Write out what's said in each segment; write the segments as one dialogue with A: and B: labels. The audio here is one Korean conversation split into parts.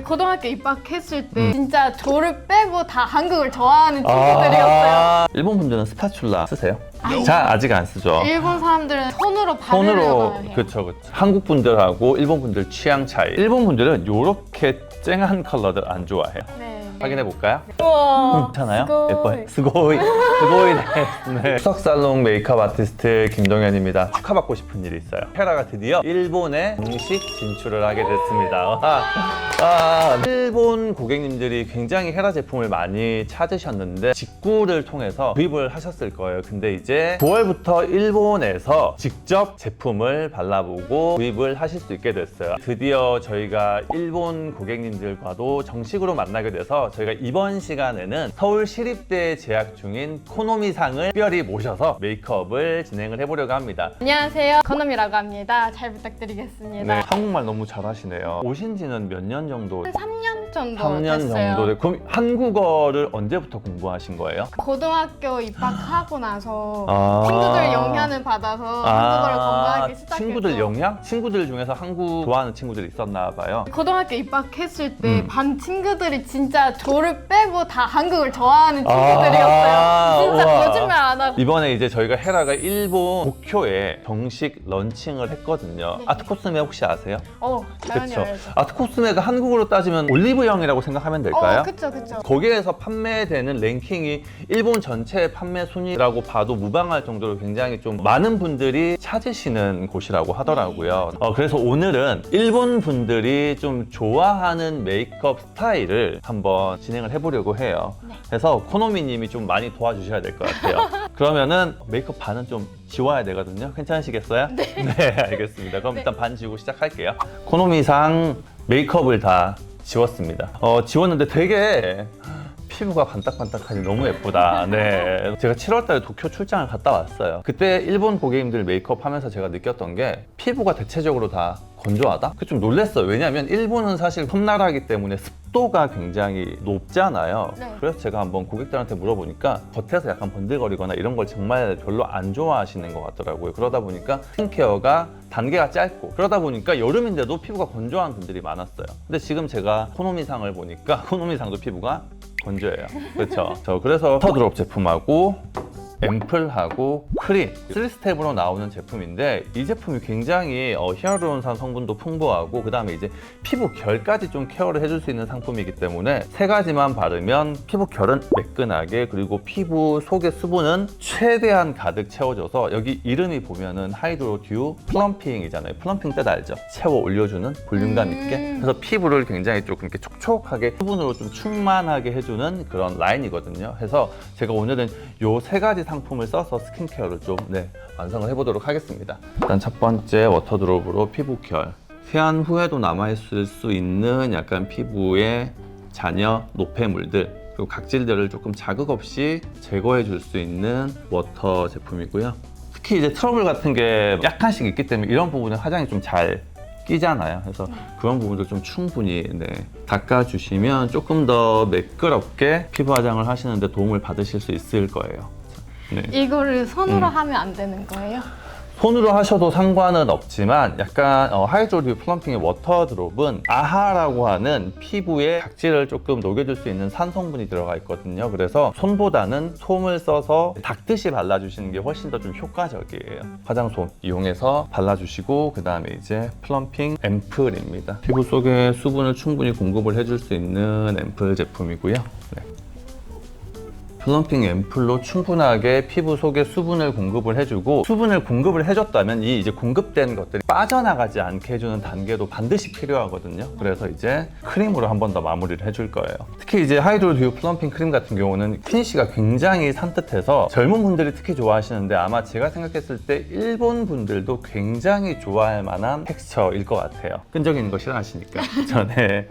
A: 고등학교 입학했을 때 진짜 저를 빼고 다 한국을 좋아하는 친구들이었어요.
B: 일본 분들은 스파츌라 쓰세요? 자, 아직 안 쓰죠.
A: 일본 사람들은 손으로 바르려고 해요.
B: 그쵸. 한국 분들하고 일본 분들 취향 차이. 일본 분들은 요렇게 쨍한 컬러들 안 좋아해요.
A: 네.
B: 확인해 볼까요?
A: 우와.
B: 괜찮아요?
A: 스고이.
B: 예뻐요. 스고이네. 네. 추석 살롱 메이크업 아티스트 김동현입니다. 축하받고 싶은 일이 있어요. 헤라가 드디어 일본에 공식 진출을 하게 됐습니다. 일본 고객님들이 굉장히 헤라 제품을 많이 찾으셨는데 직구를 통해서 구입을 하셨을 거예요. 근데 이제 9월부터 일본에서 직접 제품을 발라보고 구입을 하실 수 있게 됐어요. 드디어 저희가 일본 고객님들과도 정식으로 만나게 돼서 저희가 이번 시간에는 서울시립대에 재학 중인 코노미상을 특별히 모셔서 메이크업을 진행을 해보려고 합니다.
A: 안녕하세요. 건엄이라고 합니다. 잘 부탁드리겠습니다.
B: 네, 한국말 너무 잘하시네요. 오신 지는 몇 년 정도?
A: 3년 정도
B: 3년
A: 됐어요.
B: 정도. 그럼 한국어를 언제부터 공부하신 거예요?
A: 고등학교 입학하고 나서
B: 아.
A: 친구들 영향을 받아서 한국어를 공부하기 시작했고
B: 친구들 영향? 친구들 중에서 한국 좋아하는 친구들이 있었나 봐요.
A: 고등학교 입학했을 때 반 친구들이 진짜 저를 빼고 다 한국을 좋아하는 친구들이었어요. 진짜
B: 우와.
A: 거짓말 안 하고.
B: 이번에 이제 저희가 헤라가 일본 도쿄에 정식 런칭을 했거든요.
A: 네.
B: 아트코스메 혹시 아세요?
A: 당연히
B: 그쵸.
A: 알죠.
B: 아트코스메가 한국으로 따지면 올리브영이라고 생각하면 될까요?
A: 그쵸.
B: 거기에서 판매되는 랭킹이 일본 전체 판매 순위라고 봐도 무방할 정도로 굉장히 좀 많은 분들이 찾으시는 곳이라고 하더라고요. 그래서 오늘은 일본 분들이 좀 좋아하는 메이크업 스타일을 한번 진행을 해보려고 해요. 그래서 코노미님이 좀 많이 도와주셔야 될 것 같아요. 그러면은 메이크업 반은 좀 지워야 되거든요. 괜찮으시겠어요? 네, 알겠습니다. 그럼 일단 반 지우고 시작할게요. 코노미상 메이크업을 다 지웠습니다. 지웠는데 되게 피부가 반딱반딱하니 너무 예쁘다. 네, 제가 7월달에 도쿄 출장을 갔다 왔어요. 그때 일본 고객님들 메이크업 하면서 제가 느꼈던 게 피부가 대체적으로 다 건조하다? 그게 좀 놀랐어요. 왜냐면 일본은 사실 섬나라이기 때문에 습도가 굉장히 높잖아요.
A: 네.
B: 그래서 제가 한번 고객들한테 물어보니까 겉에서 약간 번들거리거나 이런 걸 정말 별로 안 좋아하시는 것 같더라고요. 그러다 보니까 스킨케어가 단계가 짧고 그러다 보니까 여름인데도 피부가 건조한 분들이 많았어요. 근데 지금 제가 코노미상을 보니까 코노미상도 피부가 건조해요. 그렇죠. 그래서 터드롭 제품하고 앰플하고 크림 3스텝으로 나오는 제품인데 이 제품이 굉장히 히알루론산 성분도 풍부하고 그 다음에 이제 피부 결까지 좀 케어를 해줄 수 있는 상품이기 때문에 세 가지만 바르면 피부 결은 매끈하게 그리고 피부 속의 수분은 최대한 가득 채워줘서 여기 이름이 보면은 하이드로 듀 플럼핑이잖아요. 플럼핑 뜻 알죠? 채워 올려주는 볼륨감 있게 그래서 피부를 굉장히 조금 이렇게 촉촉하게 수분으로 좀 충만하게 해주는 그런 라인이거든요. 그래서 제가 오늘은 요 세 가지 상품을 써서 스킨케어를 좀 완성을 해보도록 하겠습니다. 일단 첫 번째 워터드롭으로 피부 결 세안 후에도 남아있을 수 있는 약간 피부의 잔여 노폐물들 그리고 각질들을 조금 자극 없이 제거해 줄 수 있는 워터 제품이고요. 특히 이제 트러블 같은 게 약간씩 있기 때문에 이런 부분은 화장이 좀 잘 끼잖아요. 그래서 그런 부분들 좀 충분히 닦아주시면 조금 더 매끄럽게 피부 화장을 하시는데 도움을 받으실 수 있을 거예요. 네.
A: 이거를 손으로 하면 안 되는 거예요?
B: 손으로 하셔도 상관은 없지만 약간 하이드로 플럼핑의 워터드롭은 아하라고 하는 피부에 각질을 조금 녹여줄 수 있는 산성분이 들어가 있거든요. 그래서 손보다는 솜을 써서 닦듯이 발라주시는 게 훨씬 더 좀 효과적이에요. 화장솜 이용해서 발라주시고 그 다음에 이제 플럼핑 앰플입니다. 피부 속에 수분을 충분히 공급을 해줄 수 있는 앰플 제품이고요. 플럼핑 앰플로 충분하게 피부 속에 수분을 공급을 해주고 수분을 공급을 해줬다면 이 이제 공급된 것들이 빠져나가지 않게 해주는 단계도 반드시 필요하거든요. 그래서 이제 크림으로 한 번 더 마무리를 해줄 거예요. 특히 이제 하이드로 듀 플럼핑 크림 같은 경우는 피니쉬가 굉장히 산뜻해서 젊은 분들이 특히 좋아하시는데 아마 제가 생각했을 때 일본 분들도 굉장히 좋아할 만한 텍스처일 것 같아요. 끈적이는 거 싫어하시니까. 전에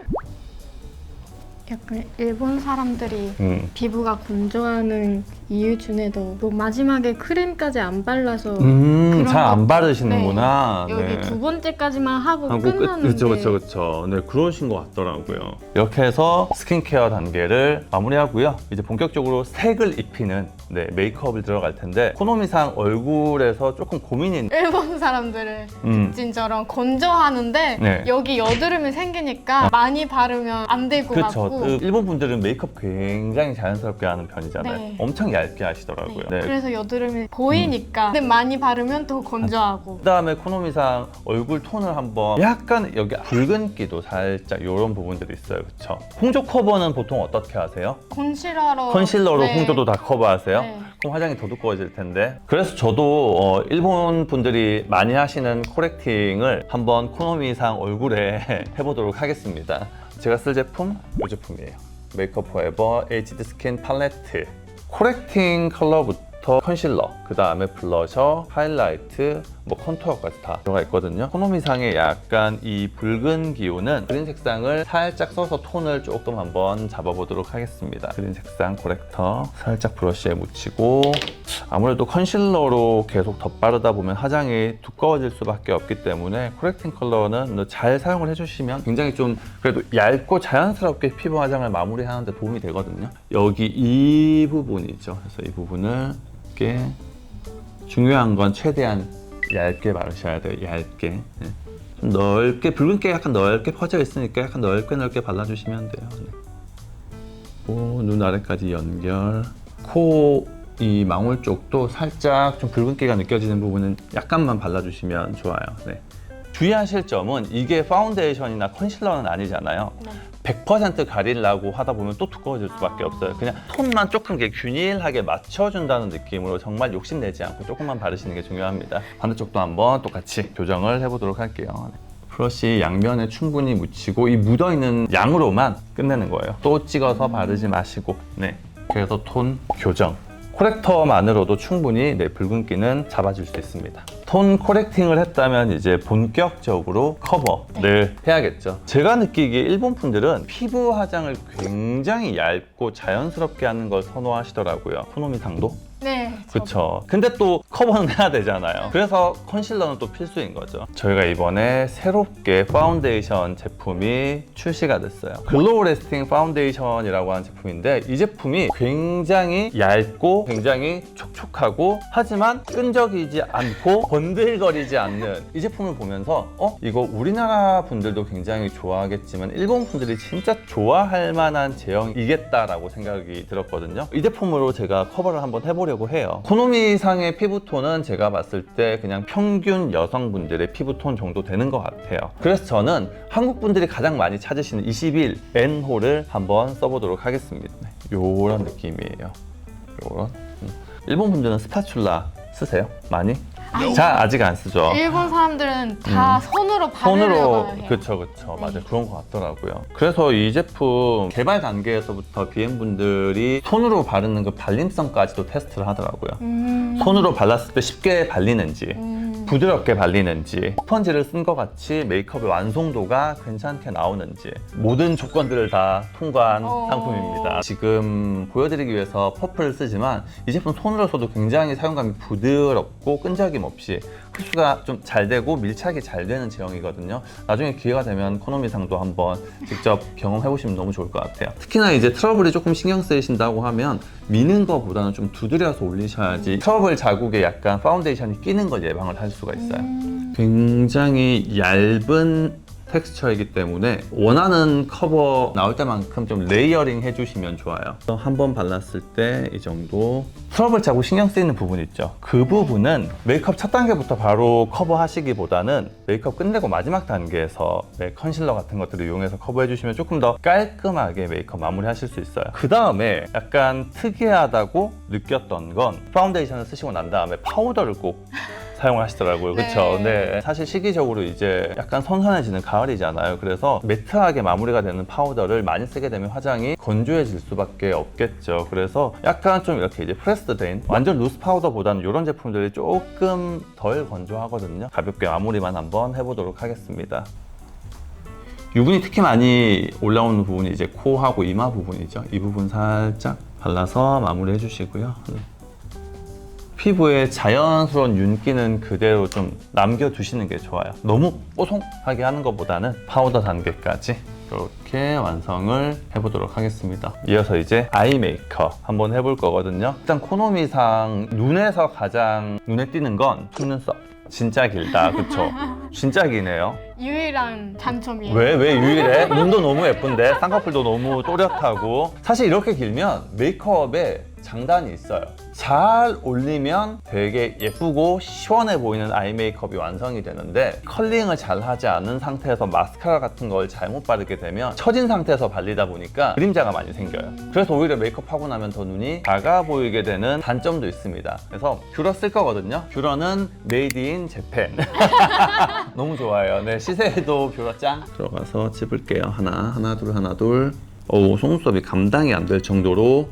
A: 약간 일본 사람들이 피부가 건조하는 이유 중에도 뭐 마지막에 크림까지 안 발라서
B: 잘 안 바르시는구나.
A: 네. 여기
B: 네.
A: 두 번째까지만 하고 끝나는데
B: 그렇죠. 네, 그러신 것 같더라고요. 이렇게 해서 스킨케어 단계를 마무리하고요. 이제 본격적으로 색을 입히는 메이크업을 들어갈 텐데 코노미상 얼굴에서 조금 고민이
A: 일본 사람들은 특징처럼 건조하는데
B: 네.
A: 여기 여드름이 생기니까 많이 바르면 안 될 것
B: 그렇죠.
A: 같고
B: 일본 분들은 메이크업 굉장히 자연스럽게 하는 편이잖아요.
A: 네.
B: 엄청 얇게 하시더라고요.
A: 네.
B: 네.
A: 그래서 여드름이 보이니까 근데 많이 바르면 더 건조하고
B: 그다음에 코노미상 얼굴 톤을 한번 약간 여기 붉은기도 살짝 이런 부분들이 있어요. 그렇죠? 홍조 커버는 보통 어떻게 하세요? 컨실러로
A: 네.
B: 홍조도 다 커버하세요?
A: 네.
B: 그럼 화장이 더 두꺼워질 텐데. 그래서 저도 일본 분들이 많이 하시는 코렉팅을 한번 코노미상 얼굴에 해보도록 하겠습니다. 제가 쓸 제품 이 제품이에요. 메이크업 포에버 HD 스킨 팔레트. 코렉팅 컬러부터 컨실러, 그 다음에 블러셔, 하이라이트, 뭐 컨투어까지 다 들어가 있거든요. 코노미상의 약간 이 붉은 기운은 그린 색상을 살짝 써서 톤을 조금 한번 잡아보도록 하겠습니다. 그린 색상 코렉터 살짝 브러쉬에 묻히고, 아무래도 컨실러로 계속 덧바르다 보면 화장이 두꺼워질 수밖에 없기 때문에 코렉팅 컬러는 잘 사용을 해주시면 굉장히 좀 그래도 얇고 자연스럽게 피부 화장을 마무리하는 데 도움이 되거든요. 여기 이 부분이죠. 그래서 이 부분을 이렇게, 중요한 건 최대한 얇게 바르셔야 돼요. 얇게. 네. 좀 넓게, 붉은기가 약간 넓게 퍼져 있으니까 약간 넓게 발라주시면 돼요. 네. 눈 아래까지 연결. 코 이 망울 쪽도 살짝 좀 붉은기가 느껴지는 부분은 약간만 발라주시면 좋아요. 네. 주의하실 점은 이게 파운데이션이나 컨실러는 아니잖아요.
A: 네.
B: 100% 가리려고 하다 보면 또 두꺼워질 수밖에 없어요. 그냥 톤만 조금 이렇게 균일하게 맞춰준다는 느낌으로 정말 욕심내지 않고 조금만 바르시는 게 중요합니다. 반대쪽도 한번 똑같이 교정을 해보도록 할게요. 브러쉬 양면에 충분히 묻히고 이 묻어있는 양으로만 끝내는 거예요. 또 찍어서 바르지 마시고. 네. 그래서 톤 교정. 코렉터만으로도 충분히 붉은기는 잡아줄 수 있습니다. 톤 코렉팅을 했다면 이제 본격적으로 커버를 해야겠죠. 제가 느끼기에 일본 분들은 피부 화장을 굉장히 얇고 자연스럽게 하는 걸 선호하시더라고요. 코노미상도.
A: 네.
B: 그렇죠. 근데 또 커버는 해야 되잖아요. 그래서 컨실러는 또 필수인 거죠. 저희가 이번에 새롭게 파운데이션 제품이 출시가 됐어요. 글로우 레스팅 파운데이션이라고 하는 제품인데 이 제품이 굉장히 얇고 굉장히 촉촉하고 하지만 끈적이지 않고 번들거리지 않는 이 제품을 보면서 이거 우리나라 분들도 굉장히 좋아하겠지만 일본 분들이 진짜 좋아할 만한 제형이겠다라고 생각이 들었거든요. 이 제품으로 제가 커버를 한번 해보려고 해요. 코노미상의 피부톤은 제가 봤을 때 그냥 평균 여성분들의 피부톤 정도 되는 것 같아요. 그래서 저는 한국 분들이 가장 많이 찾으시는 21N호를 한번 써보도록 하겠습니다. 요런 느낌이에요. 요런. 일본 분들은 스파츌라 쓰세요? 많이? 아직 안 쓰죠.
A: 일본 사람들은 다 손으로 바르려고 해요.
B: 그쵸. 맞아요. 그런 것 같더라고요. 그래서 이 제품 개발 단계에서부터 BM분들이 손으로 바르는 그 발림성까지도 테스트를 하더라고요. 손으로 발랐을 때 쉽게 발리는지 부드럽게 발리는지 스펀지를 쓴 것 같이 메이크업의 완성도가 괜찮게 나오는지 모든 조건들을 다 통과한 상품입니다. 지금 보여드리기 위해서 퍼플을 쓰지만 이 제품 손으로 써도 굉장히 사용감이 부드럽고 끈적임 없이 흡수가 좀 잘 되고 밀착이 잘 되는 제형이거든요. 나중에 기회가 되면 코노미상도 한번 직접 경험해보시면 너무 좋을 것 같아요. 특히나 이제 트러블이 조금 신경 쓰이신다고 하면 미는 것보다는 좀 두드려서 올리셔야지 트러블 자국에 약간 파운데이션이 끼는 걸 예방을 할 수가 있어요. 굉장히 얇은 텍스처이기 때문에 원하는 커버 나올 때만큼 좀 레이어링 해주시면 좋아요. 한 번 발랐을 때 이 정도 트러블 자국 신경 쓰이는 부분 있죠. 그 부분은 메이크업 첫 단계부터 바로 커버하시기보다는 메이크업 끝내고 마지막 단계에서 컨실러 같은 것들을 이용해서 커버해 주시면 조금 더 깔끔하게 메이크업 마무리 하실 수 있어요. 그 다음에 약간 특이하다고 느꼈던 건 파운데이션을 쓰시고 난 다음에 파우더를 꼭 사용을 하시더라고요. 그렇죠? 네. 사실 시기적으로 이제 약간 선선해지는 가을이잖아요. 그래서 매트하게 마무리가 되는 파우더를 많이 쓰게 되면 화장이 건조해질 수밖에 없겠죠. 그래서 약간 좀 이렇게 이제 프레스된 완전 루스 파우더보다는 이런 제품들이 조금 덜 건조하거든요. 가볍게 마무리만 한번 해보도록 하겠습니다. 유분이 특히 많이 올라오는 부분이 이제 코하고 이마 부분이죠. 이 부분 살짝 발라서 마무리 해주시고요. 네. 피부에 자연스러운 윤기는 그대로 좀 남겨두시는 게 좋아요. 너무 뽀송하게 하는 것보다는 파우더 단계까지 이렇게 완성을 해보도록 하겠습니다. 이어서 이제 아이 메이크업 한번 해볼 거거든요. 일단 코노미상 눈에서 가장 눈에 띄는 건 속눈썹. 진짜 길다, 그쵸? 진짜 기네요.
A: 유일한 단점이에요.
B: 왜 유일해? 눈도 너무 예쁜데 쌍꺼풀도 너무 또렷하고. 사실 이렇게 길면 메이크업에 장단이 있어요. 잘 올리면 되게 예쁘고 시원해 보이는 아이 메이크업이 완성이 되는데, 컬링을 잘 하지 않은 상태에서 마스카라 같은 걸 잘못 바르게 되면 처진 상태에서 발리다 보니까 그림자가 많이 생겨요. 그래서 오히려 메이크업 하고 나면 더 눈이 작아 보이게 되는 단점도 있습니다. 그래서 뷰러 쓸 거거든요. 뷰러는 메이드 인 재팬. 너무 좋아요. 네, 시세에도 뷰러 짱. 들어가서 찝을게요. 하나 둘. 속눈썹이 감당이 안 될 정도로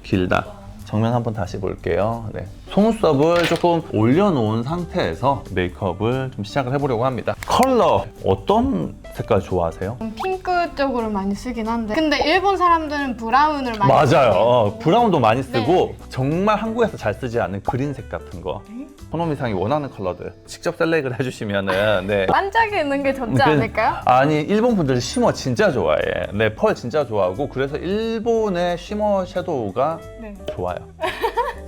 B: 길다. 정면 한번 다시 볼게요. 네. 속눈썹을 조금 올려놓은 상태에서 메이크업을 좀 시작을 해보려고 합니다. 컬러 어떤 색깔 좋아하세요?
A: 핑크 쪽으로 많이 쓰긴 한데, 근데 일본 사람들은 브라운을 많이
B: 맞아요.
A: 써요.
B: 브라운도 많이 쓰고
A: 네.
B: 정말 한국에서 잘 쓰지 않는 그린색 같은 거. 코노미상이 원하는 컬러들 직접 셀렉을 해주시면은 네.
A: 반짝이는 게 좋지 않을까요?
B: 아니, 일본 분들 쉬머 진짜 좋아해. 네, 펄 진짜 좋아하고, 그래서 일본의 쉬머 섀도우가
A: 네.
B: 좋아요.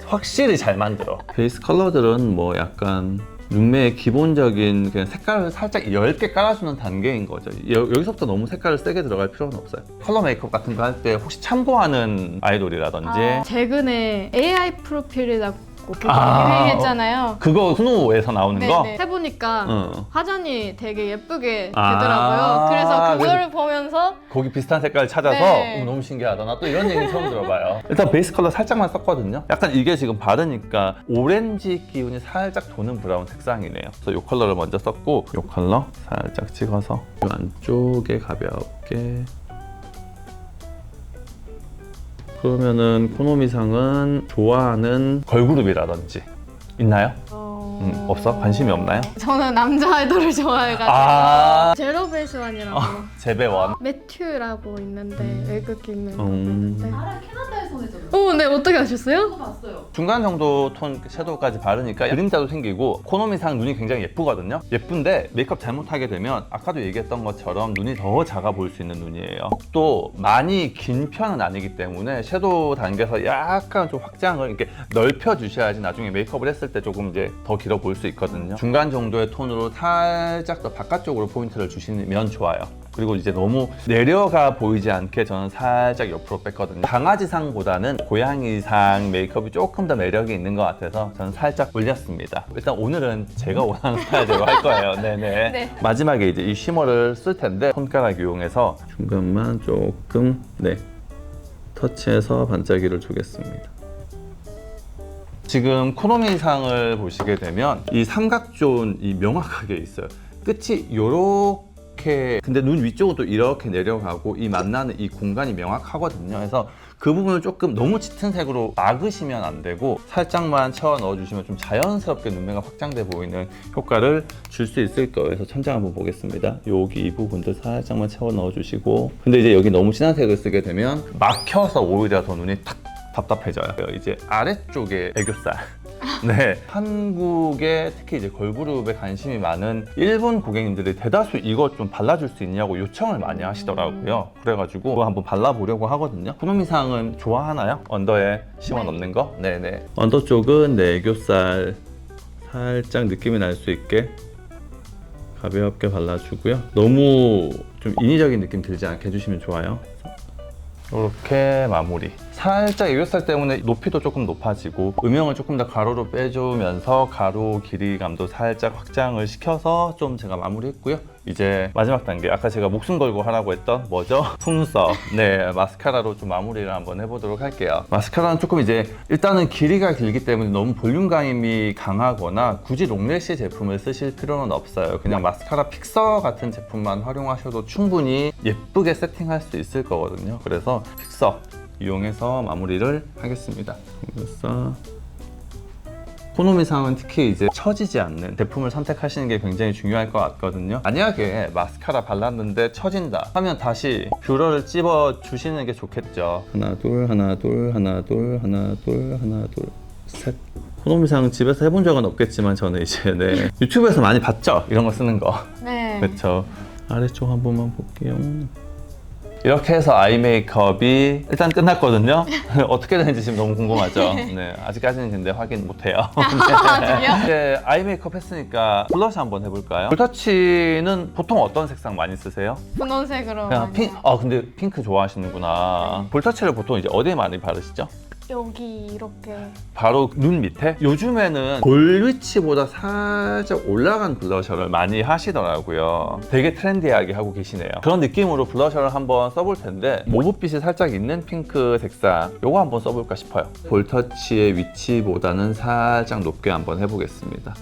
B: 확실히 잘 만들어. 베이스 컬러들은 뭐 약간 눈매의 기본적인 그냥 색깔을 살짝 얇게 깔아주는 단계인 거죠. 여기서부터 너무 색깔을 세게 들어갈 필요는 없어요. 컬러 메이크업 같은 거 할 때 혹시 참고하는 아이돌이라든지
A: 최근에 AI 프로필이라고 그거
B: 아,
A: 유행했잖아요.
B: 그거 스노우에서 나오는 거?
A: 네네. 해보니까
B: 응.
A: 화장이 되게 예쁘게
B: 아,
A: 되더라고요. 그래서 그거를 보면서
B: 거기 비슷한 색깔을 찾아서
A: 네.
B: 너무 신기하다. 나 또 이런 얘기 처음 들어봐요. 일단 베이스 컬러 살짝만 썼거든요. 약간 이게 지금 바르니까 오렌지 기운이 살짝 도는 브라운 색상이네요. 그래서 이 컬러를 먼저 썼고, 이 컬러 살짝 찍어서 이 안쪽에 가볍게. 그러면은 코노미상은 좋아하는 걸그룹이라든지 있나요? 없어? 관심이 없나요?
A: 저는 남자 아이돌을 좋아해가지고
B: 아,
A: 제로베이스원이라고
B: 재배원.
A: 매튜라고 있는데 외국인 멤버.
C: 나랑 캐나다에서 했잖아요.
A: 네, 어떻게 아셨어요?
C: 그거 봤어요.
B: 중간 정도 톤 섀도우까지 바르니까 그림자도 생기고, 코노미상 눈이 굉장히 예쁘거든요. 예쁜데 메이크업 잘못하게 되면 아까도 얘기했던 것처럼 눈이 더 작아 보일 수 있는 눈이에요. 또 많이 긴 편은 아니기 때문에 섀도우 단계에서 약간 좀 확장을 이렇게 넓혀 주셔야지 나중에 메이크업을 했을 때 조금 이제 더 길어 보일 수 있거든요. 중간 정도의 톤으로 살짝 더 바깥쪽으로 포인트를 주시면 좋아요. 그리고 이제 너무 내려가 보이지 않게 저는 살짝 옆으로 뺐거든요. 강아지상보다는 고양이상 메이크업이 조금 더 매력이 있는 것 같아서 저는 살짝 올렸습니다. 일단 오늘은 제가 원하는 스타일대로 할 거예요. 네네.
A: 네.
B: 마지막에 이제 이 쉬머를 쓸 텐데, 손가락 이용해서 중간만 조금 터치해서 반짝이를 주겠습니다. 지금 코노미상을 보시게 되면 이 삼각존이 명확하게 있어요. 끝이 요렇게, 근데 눈 위쪽은 또 이렇게 내려가고 이 만나는 이 공간이 명확하거든요. 그래서 그 부분을 조금 너무 짙은 색으로 막으시면 안 되고 살짝만 채워 넣어주시면 좀 자연스럽게 눈매가 확장돼 보이는 효과를 줄 수 있을 거예요. 그래서 천장 한번 보겠습니다. 여기 이 부분들 살짝만 채워 넣어주시고, 근데 이제 여기 너무 진한 색을 쓰게 되면 막혀서 오히려 더 눈이 탁 답답해져요. 이제 아래쪽에 애교살. 네, 한국에 특히 이제 걸그룹에 관심이 많은 일본 고객님들이 대다수 이거 좀 발라줄 수 있냐고 요청을 많이 하시더라고요. 그래가지고 그거 한번 발라보려고 하거든요. 코노미상은 좋아하나요? 언더에 시원
A: 네.
B: 없는 거? 네네. 언더 쪽은 애교살 살짝 느낌이 날 수 있게 가볍게 발라주고요. 너무 좀 인위적인 느낌 들지 않게 해주시면 좋아요. 이렇게 마무리. 살짝 애교살 때문에 높이도 조금 높아지고 음영을 조금 더 가로로 빼주면서 가로 길이감도 살짝 확장을 시켜서 좀 제가 마무리했고요. 이제 마지막 단계, 아까 제가 목숨 걸고 하라고 했던 뭐죠? 속눈썹. 네, 마스카라로 좀 마무리를 한번 해보도록 할게요. 마스카라는 조금 이제 일단은 길이가 길기 때문에 너무 볼륨감이 강하거나 굳이 롱래쉬 제품을 쓰실 필요는 없어요. 그냥 마스카라 픽서 같은 제품만 활용하셔도 충분히 예쁘게 세팅할 수 있을 거거든요. 그래서 픽서 이용해서 마무리를 하겠습니다. 속눈썹 코노미상은 특히 이제 처지지 않는 제품을 선택하시는 게 굉장히 중요할 것 같거든요. 만약에 마스카라 발랐는데 처진다 하면 다시 뷰러를 찝어 주시는 게 좋겠죠. 하나 둘 하나 둘 하나 둘 하나 둘 하나 둘 셋. 코노미상 집에서 해본 적은 없겠지만 저는 이제 네, 유튜브에서 많이 봤죠? 이런 거 쓰는 거.
A: 네.
B: 그렇죠. 아래쪽 한 번만 볼게요. 이렇게 해서 아이 메이크업이 일단 끝났거든요. 어떻게 되는지 지금 너무 궁금하죠? 네, 아직까지는 근데 확인 못해요.
A: 아직이요?
B: 이제 아이 메이크업 했으니까 블러셔 한번 해볼까요? 볼터치는 보통 어떤 색상 많이 쓰세요?
A: 분홍색으로
B: 그냥
A: 많이
B: 핑, 근데 핑크 좋아하시는구나. 볼터치를 보통 이제 어디에 많이 바르시죠?
A: 여기 이렇게
B: 바로 눈 밑에? 요즘에는 볼 위치보다 살짝 올라간 블러셔를 많이 하시더라고요. 되게 트렌디하게 하고 계시네요. 그런 느낌으로 블러셔를 한번 써볼 텐데 모브빛이 살짝 있는 핑크 색상 요거 한번 써볼까 싶어요. 볼터치의 위치보다는 살짝 높게 한번 해보겠습니다.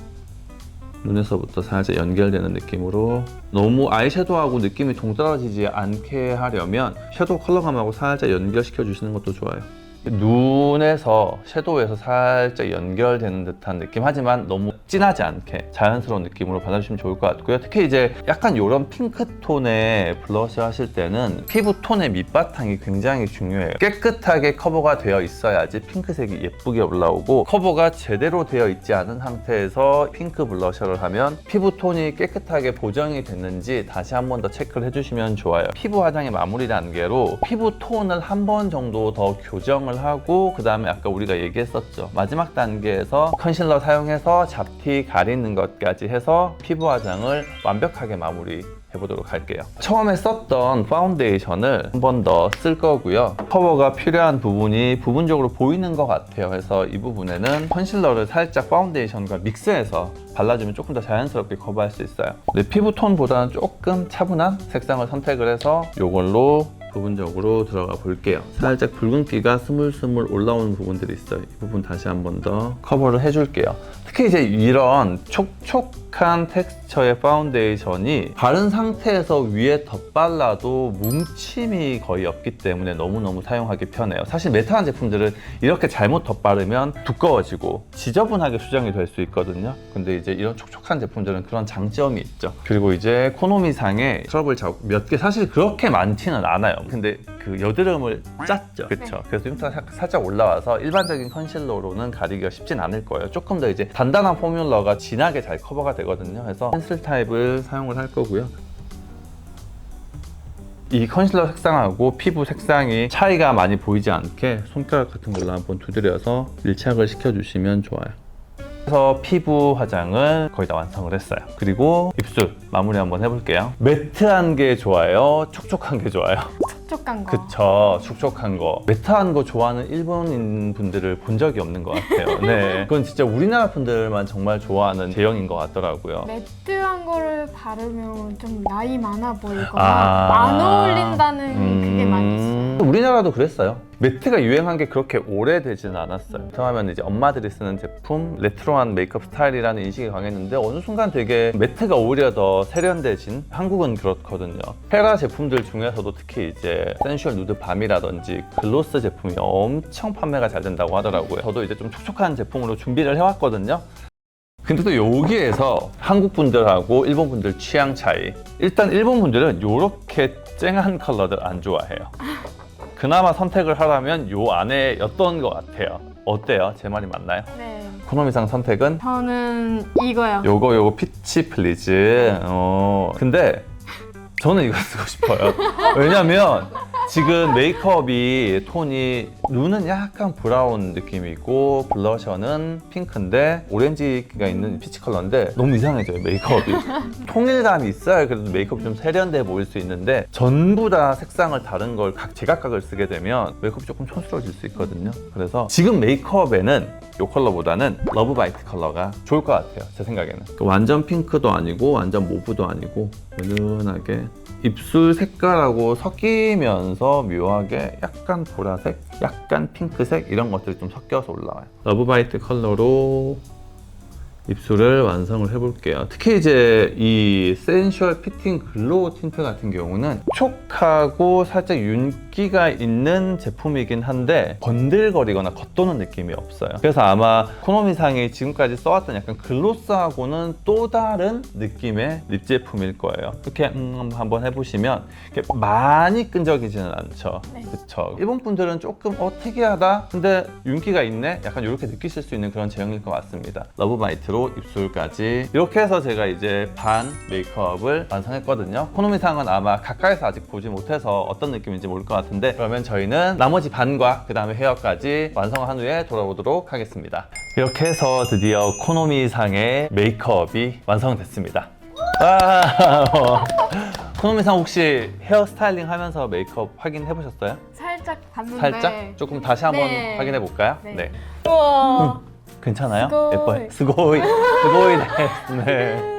B: 눈에서부터 살짝 연결되는 느낌으로 너무 아이섀도우하고 느낌이 동떨어지지 않게 하려면 섀도우 컬러감하고 살짝 연결시켜 주시는 것도 좋아요. 눈에서 섀도우에서 살짝 연결되는 듯한 느낌 하지만 너무 진하지 않게 자연스러운 느낌으로 받아주시면 좋을 것 같고요. 특히 이제 약간 이런 핑크톤의 블러셔 하실 때는 피부톤의 밑바탕이 굉장히 중요해요. 깨끗하게 커버가 되어 있어야지 핑크색이 예쁘게 올라오고 커버가 제대로 되어 있지 않은 상태에서 핑크 블러셔를 하면 피부톤이 깨끗하게 보정이 됐는지 다시 한 번 더 체크를 해주시면 좋아요. 피부 화장의 마무리 단계로 피부톤을 한 번 정도 더 교정을 하고 그 다음에 아까 우리가 얘기했었죠. 마지막 단계에서 컨실러 사용해서 잡티 가리는 것까지 해서 피부 화장을 완벽하게 마무리 해보도록 할게요. 처음에 썼던 파운데이션을 한 번 더 쓸 거고요. 커버가 필요한 부분이 부분적으로 보이는 것 같아요. 그래서 이 부분에는 컨실러를 살짝 파운데이션과 믹스해서 발라주면 조금 더 자연스럽게 커버할 수 있어요. 근데 피부톤보다는 조금 차분한 색상을 선택을 해서 이걸로 부분적으로 들어가 볼게요. 살짝 붉은기가 스물스물 올라오는 부분들이 있어요. 이 부분 다시 한 번 더 커버를 해줄게요. 특히 이제 이런 촉촉한 텍스처의 파운데이션이 바른 상태에서 위에 덧발라도 뭉침이 거의 없기 때문에 너무너무 사용하기 편해요. 사실 매트한 제품들은 이렇게 잘못 덧바르면 두꺼워지고 지저분하게 수정이 될 수 있거든요. 근데 이제 이런 촉촉한 제품들은 그런 장점이 있죠. 그리고 이제 코노미상에 트러블 자국 몇 개 사실 그렇게 많지는 않아요. 근데 그 여드름을 짰죠. 그렇죠. 그래서 흉터가 살짝 올라와서 일반적인 컨실러로는 가리기가 쉽진 않을 거예요. 조금 더 이제 단단한 포뮬러가 진하게 잘 커버가 되거든요. 그래서 펜슬 타입을 사용을 할 거고요. 이 컨실러 색상하고 피부 색상이 차이가 많이 보이지 않게 손가락 같은 걸로 한번 두드려서 밀착을 시켜주시면 좋아요. 그래서 피부 화장을 거의 다 완성을 했어요. 그리고 입술 마무리 한번 해볼게요. 매트한 게 좋아요? 촉촉한 게 좋아요?
A: 촉촉한 거.
B: 그쵸, 촉촉한 거. 매트한 거 좋아하는 일본인 분들을 본 적이 없는 것 같아요. 네, 그건 진짜 우리나라 분들만 정말 좋아하는 제형인 것 같더라고요.
A: 매트한 거를 바르면 좀 나이 많아 보이거나
B: 아.
A: 안 어울린다는 그게 많이 있어요.
B: 우리나라도 그랬어요. 매트가 유행한 게 그렇게 오래되지는 않았어요. 처음에는 이제 엄마들이 쓰는 제품, 레트로한 메이크업 스타일이라는 인식이 강했는데 어느 순간 되게 매트가 오히려 더 세련돼진, 한국은 그렇거든요. 헤라 제품들 중에서도 특히 이제 센슈얼 누드 밤이라든지 글로스 제품이 엄청 판매가 잘 된다고 하더라고요. 저도 이제 좀 촉촉한 제품으로 준비를 해왔거든요. 근데 또 여기에서 한국 분들하고 일본 분들 취향 차이. 일단 일본 분들은 이렇게 쨍한 컬러들 안 좋아해요. 그나마 선택을 하라면 요 안에였던 것 같아요. 어때요? 제 말이 맞나요?
A: 네.
B: 코노미상 선택은
A: 저는 이거요.
B: 요거 피치 플리즈. 근데 저는 이거 쓰고 싶어요. 왜냐면 지금 메이크업이 톤이 눈은 약간 브라운 느낌이고 블러셔는 핑크인데 오렌지가 있는 피치 컬러인데 너무 이상해져요, 메이크업이. 통일감이 있어야 그래도 메이크업이 좀 세련돼 보일 수 있는데 전부 다 색상을 다른 걸 제각각을 쓰게 되면 메이크업이 조금 촌스러워질 수 있거든요. 그래서 지금 메이크업에는 이 컬러보다는 러브바이트 컬러가 좋을 것 같아요, 제 생각에는. 완전 핑크도 아니고 완전 모브도 아니고 은은하게 입술 색깔하고 섞이면서 묘하게 약간 보라색, 약간 핑크색 이런 것들이 좀 섞여서 올라와요. 러브바이트 컬러로 입술을 완성을 해볼게요. 특히 이제 이 센슈얼 피팅 글로우 틴트 같은 경우는 촉하고 살짝 인기가 있는 제품이긴 한데 번들거리거나 겉도는 느낌이 없어요. 그래서 아마 코노미상이 지금까지 써왔던 약간 글로스하고는 또 다른 느낌의 립 제품일 거예요. 이렇게 한번 해보시면 이렇게 많이 끈적이지는 않죠.
A: 네.
B: 그쵸. 일본 분들은 조금 특이하다 근데 윤기가 있네 약간 이렇게 느끼실 수 있는 그런 제형일 것 같습니다. 러브마이트로 입술까지 이렇게 해서 제가 이제 반 메이크업을 완성했거든요. 코노미상은 아마 가까이서 아직 보지 못해서 어떤 느낌인지 모를 것 같은데 그러면 저희는 나머지 반과 그 다음에 헤어까지 완성한 후에 돌아오도록 하겠습니다. 이렇게 해서 드디어 코노미상의 메이크업이 완성됐습니다. 코노미상 혹시 헤어 스타일링 하면서 메이크업 확인해 보셨어요?
A: 살짝 봤는데.
B: 살짝? 조금 다시 한번
A: 네.
B: 확인해 볼까요?
A: 네. 우와.
B: 괜찮아요?
A: 스고이.
B: 예뻐요. 스고이 네.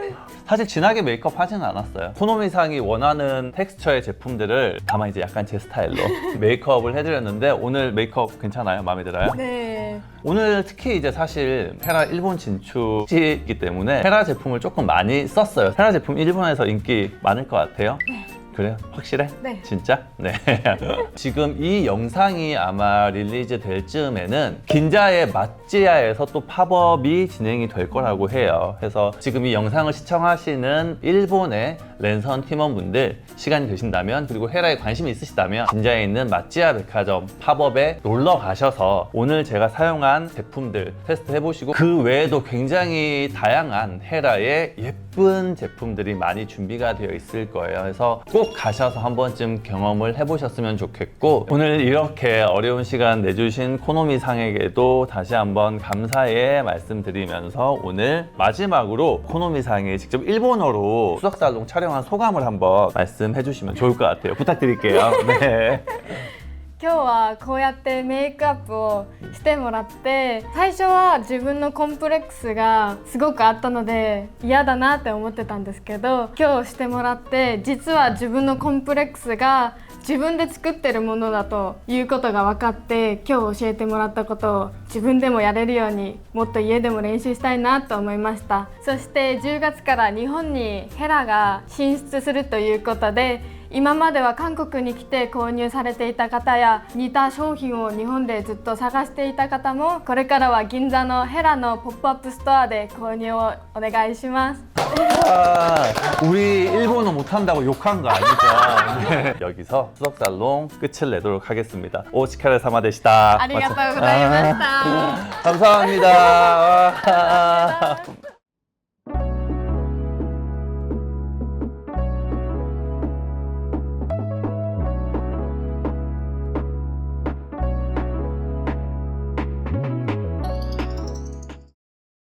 B: 사실 진하게 메이크업 하지는 않았어요. 코노미상이 원하는 텍스처의 제품들을 다만 이제 약간 제 스타일로 메이크업을 해드렸는데 오늘 메이크업 괜찮아요? 마음에 들어요?
A: 네.
B: 오늘 특히 이제 사실 헤라 일본 진출이기 때문에 헤라 제품을 조금 많이 썼어요. 헤라 제품 일본에서 인기 많을 것 같아요.
A: 네.
B: 그래요? 확실해?
A: 네.
B: 진짜? 네. 지금 이 영상이 아마 릴리즈 될 즈음에는 긴자의 맛지야에서 또 팝업이 진행이 될 거라고 해요. 그래서 지금 이 영상을 시청하시는 일본의 랜선 팀원분들 시간이 되신다면 그리고 헤라에 관심이 있으시다면 긴자에 있는 맛지야 백화점 팝업에 놀러 가셔서 오늘 제가 사용한 제품들 테스트 해보시고 그 외에도 굉장히 다양한 헤라의 예쁜 제품들이 많이 준비가 되어 있을 거예요. 그래서 꼭 가셔서 한 번쯤 경험을 해보셨으면 좋겠고 오늘 이렇게 어려운 시간 내주신 코노미상에게도 다시 한번 감사의 말씀드리면서 오늘 마지막으로 코노미상이 직접 일본어로 수석살롱 촬영한 소감을 한번 말씀해 주시면 좋을 것 같아요. 부탁드릴게요. 네.
A: 今日はこうやってメイクアップをしてもらって最初は自分のコンプレックスがすごくあったので嫌だなって思ってたんですけど今日してもらって実は自分のコンプレックスが自分で作ってるものだということが分かって今日教えてもらったことを自分でもやれるようにもっと家でも練習したいなと思いました。そして10月から日本にヘラが進出するということで今までは韓国に来て購入されていた方や似た商品を日本でずっと探していた方もこれからは銀座のヘラのポップアップストアで購入をお願いします。
B: 우리 일본어 못한다고 욕한 거 아니죠? 네. 여기서 수석살롱 끝을 내도록 하겠습니다. 오치카레 사마 되시다.
A: ありがとうございました。
B: 감사합니다.